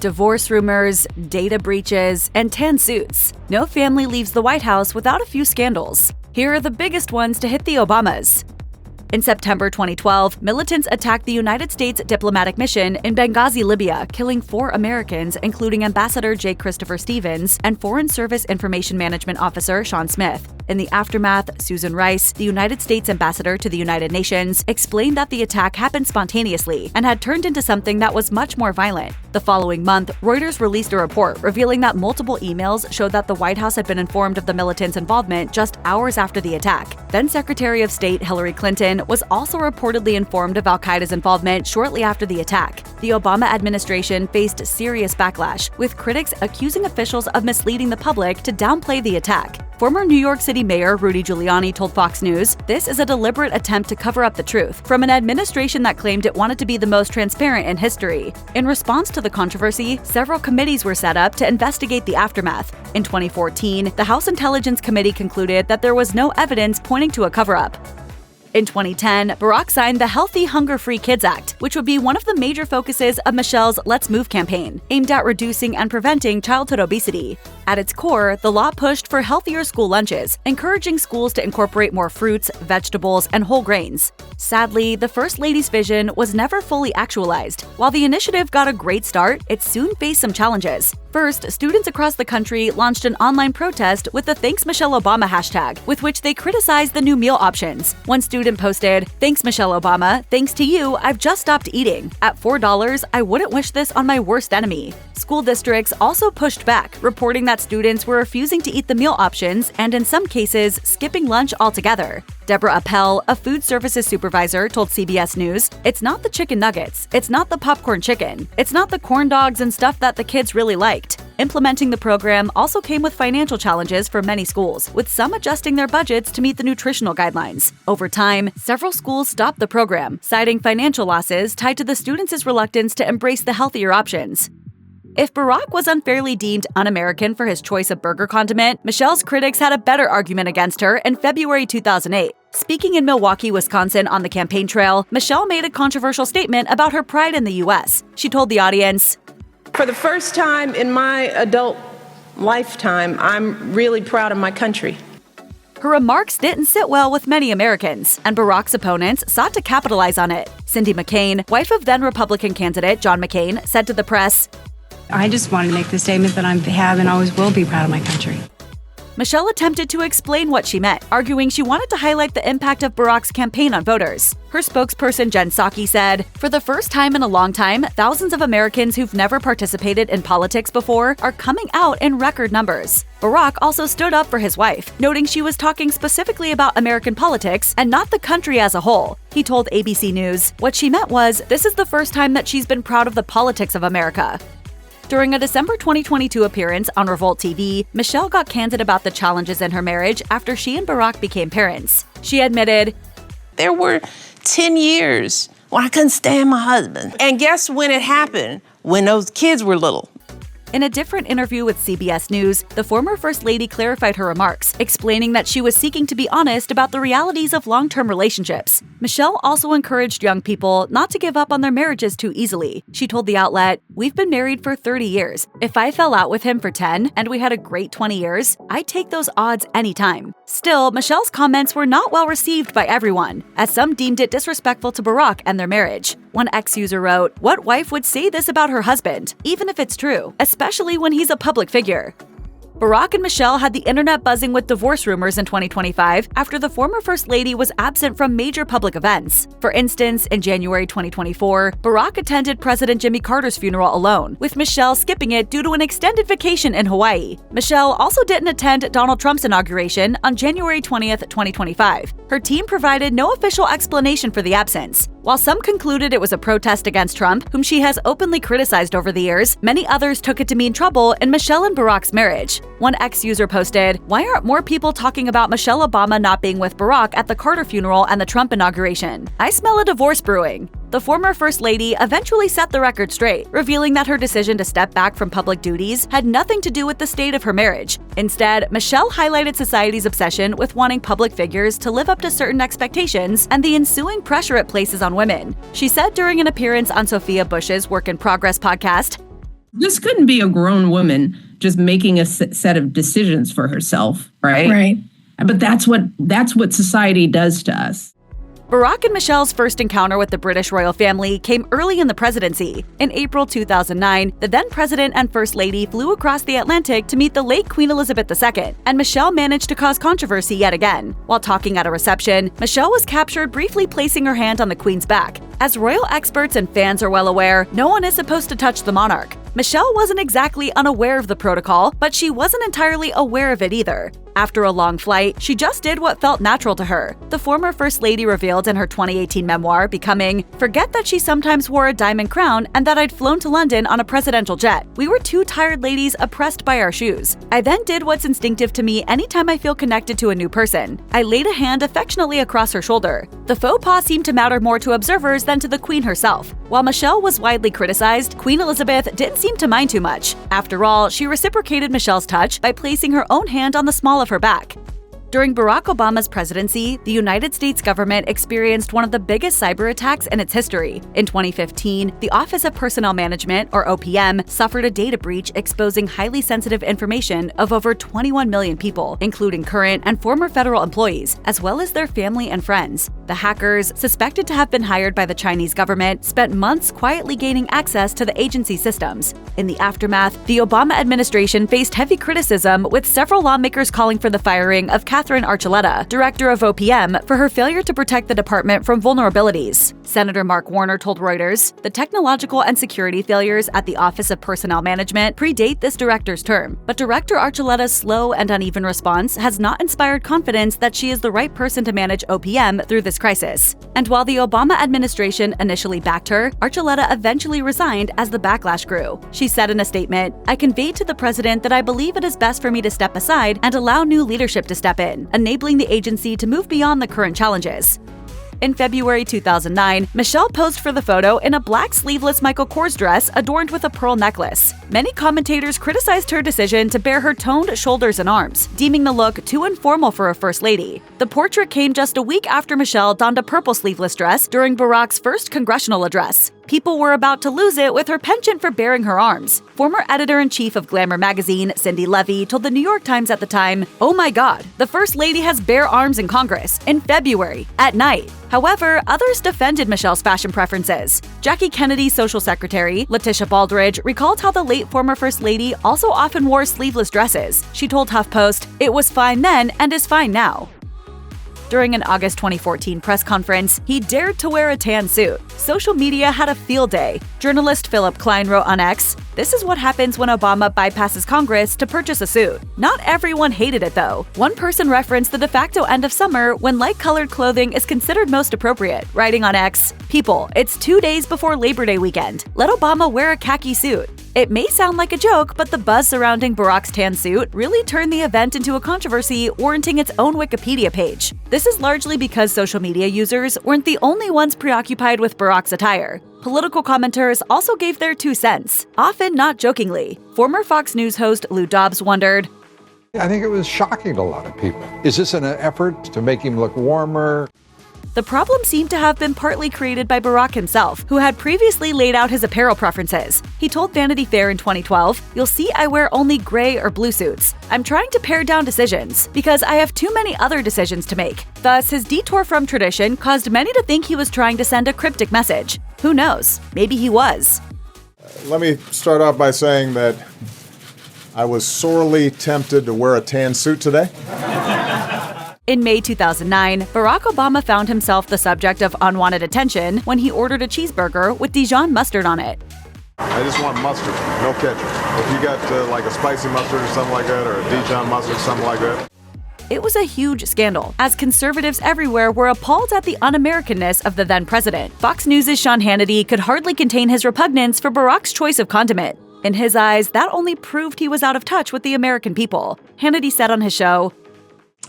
Divorce rumors, data breaches, and tan suits. No family leaves the White House without a few scandals. Here are the biggest ones to hit the Obamas. In September 2012, militants attacked the United States diplomatic mission in Benghazi, Libya, killing 4 Americans, including Ambassador J. Christopher Stevens and Foreign Service Information Management Officer Sean Smith. In the aftermath, Susan Rice, the United States ambassador to the United Nations, explained that the attack happened spontaneously and had turned into something that was much more violent. The following month, Reuters released a report revealing that multiple emails showed that the White House had been informed of the militants' involvement just hours after the attack. Then Secretary of State Hillary Clinton was also reportedly informed of al-Qaeda's involvement shortly after the attack. The Obama administration faced serious backlash, with critics accusing officials of misleading the public to downplay the attack. Former New York City Mayor Rudy Giuliani told Fox News, "This is a deliberate attempt to cover up the truth from an administration that claimed it wanted to be the most transparent in history." In response to the controversy, several committees were set up to investigate the aftermath. In 2014, the House Intelligence Committee concluded that there was no evidence pointing to a cover-up. In 2010, Barack signed the Healthy Hunger-Free Kids Act, which would be one of the major focuses of Michelle's Let's Move campaign, aimed at reducing and preventing childhood obesity. At its core, the law pushed for healthier school lunches, encouraging schools to incorporate more fruits, vegetables, and whole grains. Sadly, the First Lady's vision was never fully actualized. While the initiative got a great start, it soon faced some challenges. First, students across the country launched an online protest with the Thanks Michelle Obama hashtag, with which they criticized the new meal options. One student posted, "Thanks Michelle Obama, thanks to you, I've just stopped eating. At $4, I wouldn't wish this on my worst enemy." School districts also pushed back, reporting that students were refusing to eat the meal options and in some cases, skipping lunch altogether. Deborah Appel, a food services supervisor, told CBS News, "It's not the chicken nuggets, it's not the popcorn chicken, it's not the corn dogs and stuff that the kids really liked." Implementing the program also came with financial challenges for many schools, with some adjusting their budgets to meet the nutritional guidelines. Over time, several schools stopped the program, citing financial losses tied to the students' reluctance to embrace the healthier options. If Barack was unfairly deemed un-American for his choice of burger condiment, Michelle's critics had a better argument against her in February 2008. Speaking in Milwaukee, Wisconsin on the campaign trail, Michelle made a controversial statement about her pride in the U.S. She told the audience, "For the first time in my adult lifetime, I'm really proud of my country." Her remarks didn't sit well with many Americans, and Barack's opponents sought to capitalize on it. Cindy McCain, wife of then Republican candidate John McCain, said to the press, "I just wanted to make the statement that I have and always will be proud of my country." Michelle attempted to explain what she meant, arguing she wanted to highlight the impact of Barack's campaign on voters. Her spokesperson Jen Psaki said, "For the first time in a long time, thousands of Americans who've never participated in politics before are coming out in record numbers." Barack also stood up for his wife, noting she was talking specifically about American politics and not the country as a whole. He told ABC News, "What she meant was, this is the first time that she's been proud of the politics of America." During a December 2022 appearance on Revolt TV, Michelle got candid about the challenges in her marriage after she and Barack became parents. She admitted, "There were 10 years when I couldn't stand my husband. And guess when it happened? When those kids were little." In a different interview with CBS News, the former First Lady clarified her remarks, explaining that she was seeking to be honest about the realities of long-term relationships. Michelle also encouraged young people not to give up on their marriages too easily. She told the outlet, "We've been married for 30 years. If I fell out with him for 10 and we had a great 20 years, I'd take those odds anytime." Still, Michelle's comments were not well received by everyone, as some deemed it disrespectful to Barack and their marriage. One ex-user wrote, "What wife would say this about her husband, even if it's true, especially when he's a public figure?" Barack and Michelle had the internet buzzing with divorce rumors in 2025 after the former First Lady was absent from major public events. For instance, in January 2024, Barack attended President Jimmy Carter's funeral alone, with Michelle skipping it due to an extended vacation in Hawaii. Michelle also didn't attend Donald Trump's inauguration on January 20th, 2025. Her team provided no official explanation for the absence. While some concluded it was a protest against Trump, whom she has openly criticized over the years, many others took it to mean trouble in Michelle and Barack's marriage. One ex-user posted, "Why aren't more people talking about Michelle Obama not being with Barack at the Carter funeral and the Trump inauguration? I smell a divorce brewing." The former First Lady eventually set the record straight, revealing that her decision to step back from public duties had nothing to do with the state of her marriage. Instead, Michelle highlighted society's obsession with wanting public figures to live up to certain expectations and the ensuing pressure it places on women. She said during an appearance on Sophia Bush's Work in Progress podcast, This couldn't be a grown woman just making a set of decisions for herself, right? Right. But that's what society does to us. Barack and Michelle's first encounter with the British royal family came early in the presidency. In April 2009, the then president and first lady flew across the Atlantic to meet the late Queen Elizabeth II, and Michelle managed to cause controversy yet again. While talking at a reception, Michelle was captured briefly placing her hand on the Queen's back. As royal experts and fans are well aware, no one is supposed to touch the monarch. Michelle wasn't exactly unaware of the protocol, but she wasn't entirely aware of it either. After a long flight, she just did what felt natural to her. The former First Lady revealed in her 2018 memoir, Becoming, "Forget that she sometimes wore a diamond crown and that I'd flown to London on a presidential jet. We were two tired ladies oppressed by our shoes. I then did what's instinctive to me anytime I feel connected to a new person. I laid a hand affectionately across her shoulder. The faux pas seemed to matter more to observers than to the Queen herself." While Michelle was widely criticized, Queen Elizabeth didn't seem to mind too much. After all, she reciprocated Michelle's touch by placing her own hand on the small of her back. During Barack Obama's presidency, the United States government experienced one of the biggest cyber attacks in its history. In 2015, the Office of Personnel Management, or OPM, suffered a data breach exposing highly sensitive information of over 21 million people, including current and former federal employees, as well as their family and friends. The hackers, suspected to have been hired by the Chinese government, spent months quietly gaining access to the agency's systems. In the aftermath, the Obama administration faced heavy criticism, with several lawmakers calling for the firing of Catherine Archuleta, director of OPM, for her failure to protect the department from vulnerabilities. Senator Mark Warner told Reuters, "The technological and security failures at the Office of Personnel Management predate this director's term, but Director Archuleta's slow and uneven response has not inspired confidence that she is the right person to manage OPM through this crisis." And while the Obama administration initially backed her, Archuleta eventually resigned as the backlash grew. She said in a statement, "I conveyed to the president that I believe it is best for me to step aside and allow new leadership to step in, enabling the agency to move beyond the current challenges." In February 2009, Michelle posed for the photo in a black sleeveless Michael Kors dress adorned with a pearl necklace. Many commentators criticized her decision to bare her toned shoulders and arms, deeming the look too informal for a first lady. The portrait came just a week after Michelle donned a purple sleeveless dress during Barack's first congressional address. People were about to lose it with her penchant for baring her arms. Former editor-in-chief of Glamour magazine, Cindy Levy, told the New York Times at the time, "Oh my God, the First Lady has bare arms in Congress, in February, at night." However, others defended Michelle's fashion preferences. Jackie Kennedy's social secretary, Letitia Baldridge, recalled how the late former First Lady also often wore sleeveless dresses. She told HuffPost, "It was fine then and is fine now." During an August 2014 press conference, he dared to wear a tan suit. Social media had a field day. Journalist Philip Klein wrote on X, "This is what happens when Obama bypasses Congress to purchase a suit." Not everyone hated it though. One person referenced the de facto end of summer when light-colored clothing is considered most appropriate, writing on X, "People, it's 2 days before Labor Day weekend. Let Obama wear a khaki suit." It may sound like a joke, but the buzz surrounding Barack's tan suit really turned the event into a controversy, warranting its own Wikipedia page. This is largely because social media users weren't the only ones preoccupied with Barack's attire. Political commenters also gave their 2 cents, often not jokingly. Former Fox News host Lou Dobbs wondered, I think it was shocking to a lot of people. Is this an effort to make him look warmer? The problem seemed to have been partly created by Barack himself, who had previously laid out his apparel preferences. He told Vanity Fair in 2012, "You'll see I wear only gray or blue suits. I'm trying to pare down decisions, because I have too many other decisions to make." Thus, his detour from tradition caused many to think he was trying to send a cryptic message. Who knows? Maybe he was. Let me start off by saying that I was sorely tempted to wear a tan suit today. In May 2009, Barack Obama found himself the subject of unwanted attention when he ordered a cheeseburger with Dijon mustard on it. I just want mustard, no ketchup. If you got like a spicy mustard or something like that, or a Dijon mustard, something like that. It was a huge scandal, as conservatives everywhere were appalled at the un-Americanness of the then president. Fox News' Sean Hannity could hardly contain his repugnance for Barack's choice of condiment. In his eyes, that only proved he was out of touch with the American people. Hannity said on his show,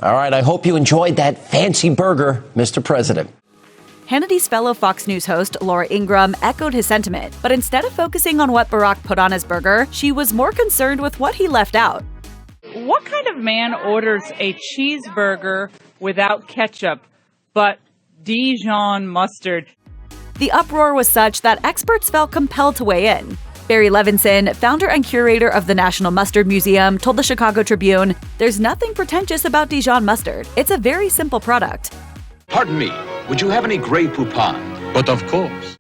"All right, I hope you enjoyed that fancy burger, Mr. President." Hannity's fellow Fox News host, Laura Ingraham, echoed his sentiment, but instead of focusing on what Barack put on his burger, she was more concerned with what he left out. What kind of man orders a cheeseburger without ketchup, but Dijon mustard? The uproar was such that experts felt compelled to weigh in. Barry Levinson, founder and curator of the National Mustard Museum, told the Chicago Tribune, "There's nothing pretentious about Dijon mustard. It's a very simple product." Pardon me, would you have any Grey Poupon? But of course.